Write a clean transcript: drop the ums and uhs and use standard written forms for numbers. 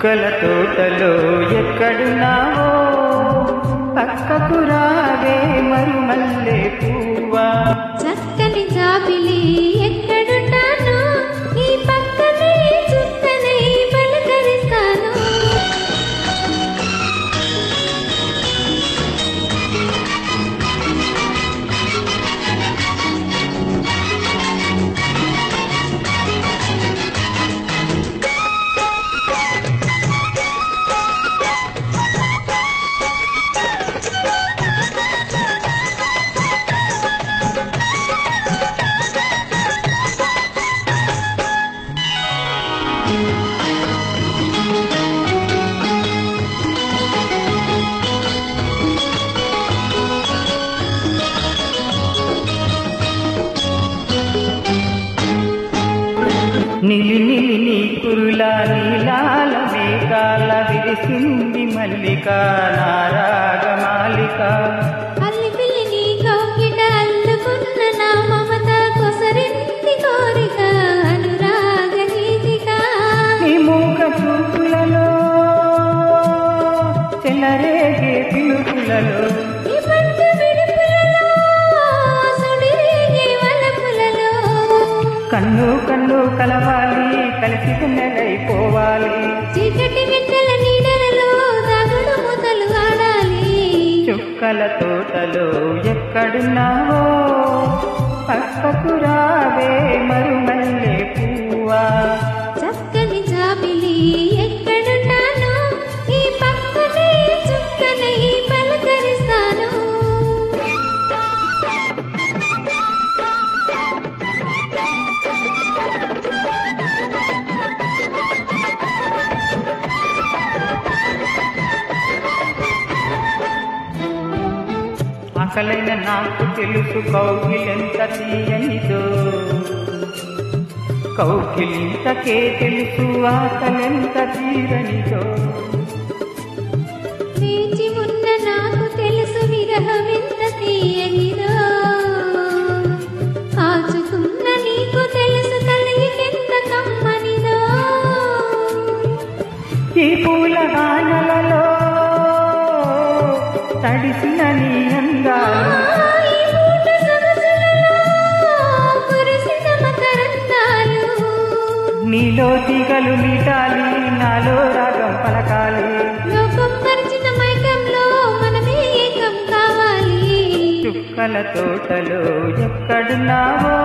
చుక్కల తోటలో ఎక్కడున్నావో పక్కకు రావే మరుమల్లె పువ్వా. చక్కని జాబిలి ఎక్కడున్నాను నీ పక్కనే చుక్కనై పలకరిస్తాను. నిలి నిలి నీ కురులా నీలాల మేఘాల విరిసింది మల్లిక నారాగమాలిక. అల్లి పిల్లి నీ కౌగిట అల్లుకున్న నా మమత కొసరింది కోరిక అనురాగ గీతిక. నీ మూక చూపులలో చెలరేగే పిలుపులలో నీ పట్టు విడుపులలో సుడిరేగే వలపులలో కన్ను కన్ను కలవాలి కలిసి నెలైపోవాలి. చీకటి వెన్నెల నీడలలో దాగుడు మూతలు ఆడాలి. చుక్కల తోటలో ఎక్కడున్నావో పక్కకు రావే మరుమల్లె పువ్వా. చక్కని జాబిలి ఎక్కడున్నాను ఈ పక్కనే చుక్కనై పలకరిస్తాను. ఆకలైన నాకు తెలుసు కౌగిలెంత తీయనిదో, కౌగిలింతకే తెలుసు ఆకలెంత తీరనిదో. వేచి ఉన్న నాకు తెలుసు విరహమెంత తీయనిదో, కాచుకున్న నీకు తెలుసు కలిగినెంత కమ్మనిదో. ఈ పూల వానలలో తడిసిన నీ అందాలు ఈ పూట సొగసులలో కురిసిన మకరందాలు. నీలో తీగలు మీటాలి నాలో రాగం పలకాలి. లోకం మరిచిన మైకంలో మనమే ఏకం కావాలి. చుక్కల తోటలో ఎక్కడున్నావో